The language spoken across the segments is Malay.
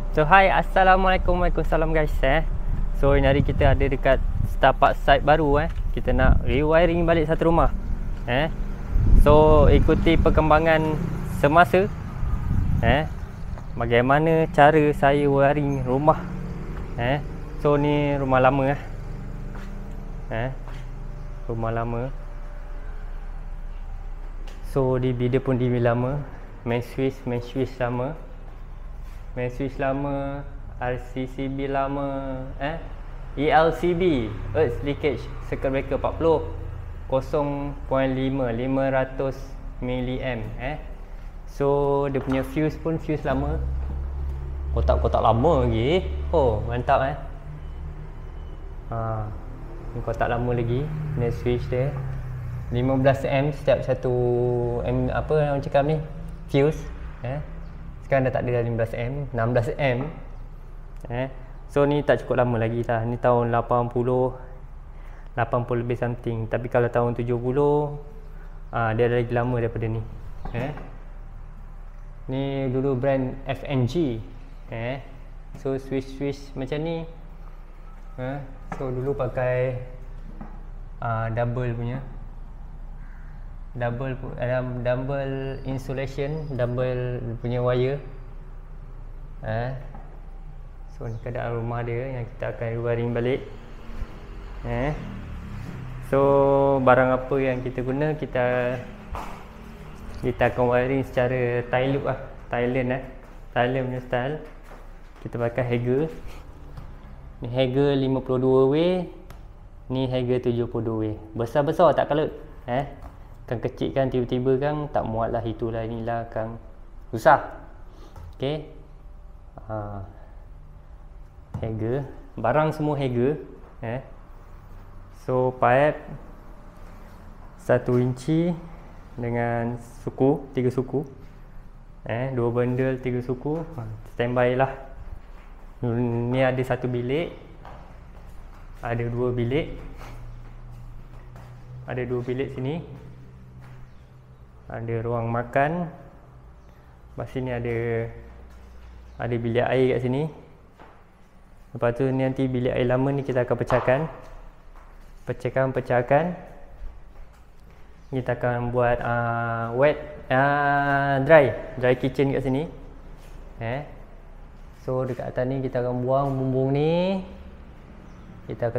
So hi, Assalamualaikum, Waalaikumsalam guys. So hari kita ada dekat Starpark site baru. Kita nak rewiring balik satu rumah. So ikuti perkembangan semasa. Bagaimana cara saya wiring rumah. So ni rumah lama. Rumah lama. So dia pun lama. Main switch lama. Main switch lama, RCCB lama, ELCB, Earth Leakage Circuit Breaker 40 0.5 500 mAh. So dia punya fuse pun fuse lama. Kotak-kotak lama lagi. Oh, mantap ni kotak lama lagi. Ni switch dia 15 setiap satu apa orang cakap ni? Fuse. Sekarang dah tak ada 15 16 So ni tak cukup lama lagi lah. Ni tahun 80 lebih something. Tapi kalau tahun 70 dia lagi lama daripada ni. Ni dulu brand FNG. So switch macam ni. So dulu pakai double punya, double insulation, double punya wire. So ni keadaan rumah dia yang kita akan wiring balik. So barang apa yang kita guna, kita akan wiring secara tie loop lah. Thailand punya style. Kita pakai Hager. Ni Hager 52W, ni Hager 72W. Besar-besar tak kalut. Kan kecil kan, tiba-tiba kan tak muat lah, itulah inilah kan susah. Okay. Hager, barang semua Hager. So pipe 1 inci dengan suku, 3 suku. 2 bundle 3 suku. Standby lah. Ni ada 1 bilik, ada 2 bilik, ada 2 bilik sini. Ada ruang makan. Lepas sini ada bilik air kat sini. Lepas tu ni nanti bilik air lama ni kita akan pecahkan. Pecahkan. Kita akan buat dry kitchen kat sini. So dekat atas ni kita akan buang bumbung ni. Kita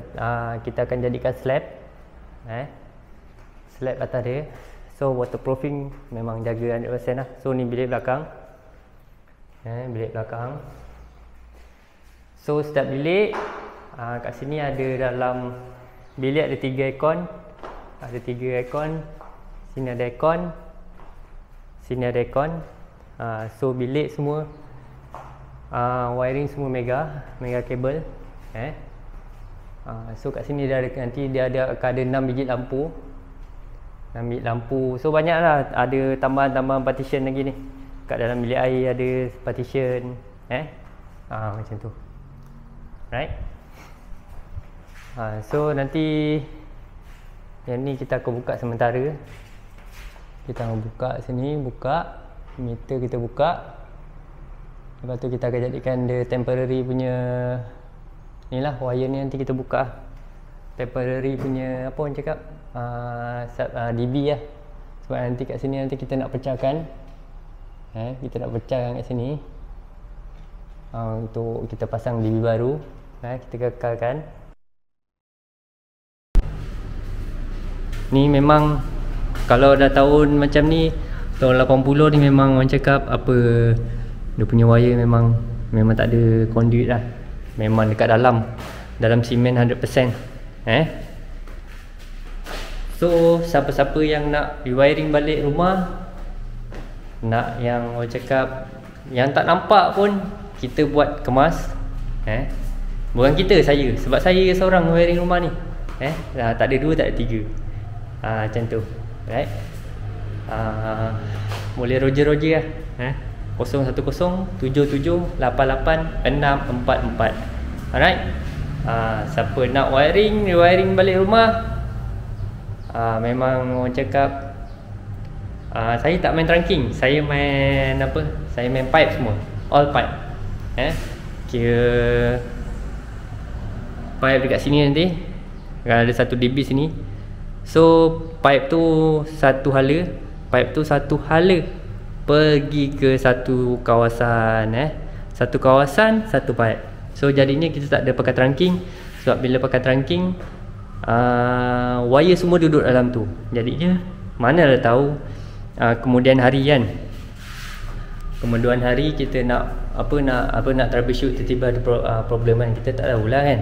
akan jadikan slab. Slab atas dia. So waterproofing memang jaga 100% lah. So ni bilik belakang. Bilik belakang. So setiap bilik kat sini ada, dalam bilik ada 3 aircon. Ada 3 aircon. Sini ada aircon. Sini ada aircon. So bilik semua wiring semua mega kabel. So kat sini nanti dia akan ada 6 biji lampu. 6 biji lampu. So banyak lah. Ada tambahan partition lagi ni. Kat dalam bilik air ada partition. Macam tu. Right. So nanti yang ni kita akan buka sementara. Kita akan buka sini. Buka meter, kita buka. Lepas tu kita akan jadikan dia temporary punya ni lah. Wire ni nanti kita buka temporary punya, apa orang cakap, DB lah. Sebab nanti kat sini nanti kita nak pecahkan. Kita nak pecahkan kat sini untuk kita pasang DB baru. Kita kekalkan. Ni memang kalau dah tahun macam ni, tahun 80 ni memang orang cakap apa, dia punya wire memang tak ada conduit lah. Memang dekat dalam simen 100%. So siapa-siapa yang nak rewiring balik rumah, nak yang orang cakap yang tak nampak pun, kita buat kemas. Bukan kita, saya. Sebab saya seorang wiring rumah ni. Tak ada 2, tak ada 3. Macam tu. Right. Boleh Roger lah. 010 77 88 644. Alright. Siapa nak rewiring balik rumah, memang orang cakap saya tak main trunking, saya main apa? Saya main pipe semua, all pipe. kira pipe dekat sini nanti ada 1 dB sini. So pipe tu satu hala, pergi ke satu kawasan, satu kawasan satu pipe. So jadinya kita tak ada pakai trunking, sebab bila pakai trunking wire semua duduk dalam tu. Jadinya mana dah tahu kemudian hari kan, kemudian hari kita nak nak troubleshoot, tiba-tiba ada problem kan, kita tak tahulah kan.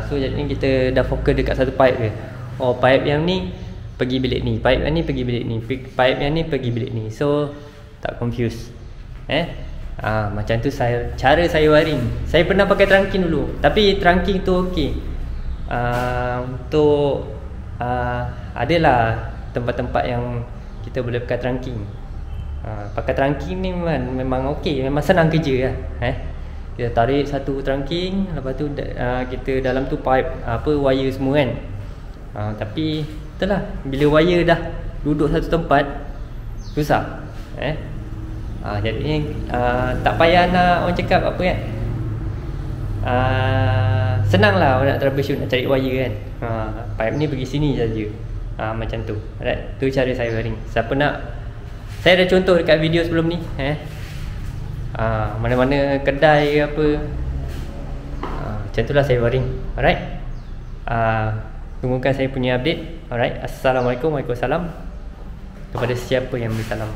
So jadinya kita dah fokus dekat satu pipe je. Oh, pipe yang ni pergi bilik ni, pipe yang ni pergi bilik ni, pipe yang ni pergi bilik ni. So tak confuse. Macam tu cara saya wiring. Saya pernah pakai trunking dulu, tapi trunking tu okey. Untuk adalah tempat-tempat yang kita boleh pakai trunking. Pakai trunking ni memang okey, memang senang kerja lah. Kita tarik satu trunking, lepas tu kita dalam tu pipe wire semua kan. Tapi itulah, bila wire dah duduk satu tempat susah. Jadinya tak payah nak orang cakap apa kan, senang lah orang nak troubleshoot, nak cari wire kan. Pipe ni pergi sini saja. Macam tu. Alright, tu cara saya wiring. Siapa nak, saya ada contoh dekat video sebelum ni. Mana-mana kedai ke apa, macam tu lah saya wiring. Alright, tunggukan saya punya update. Alright, Assalamualaikum, Waalaikumsalam kepada siapa yang bersalam.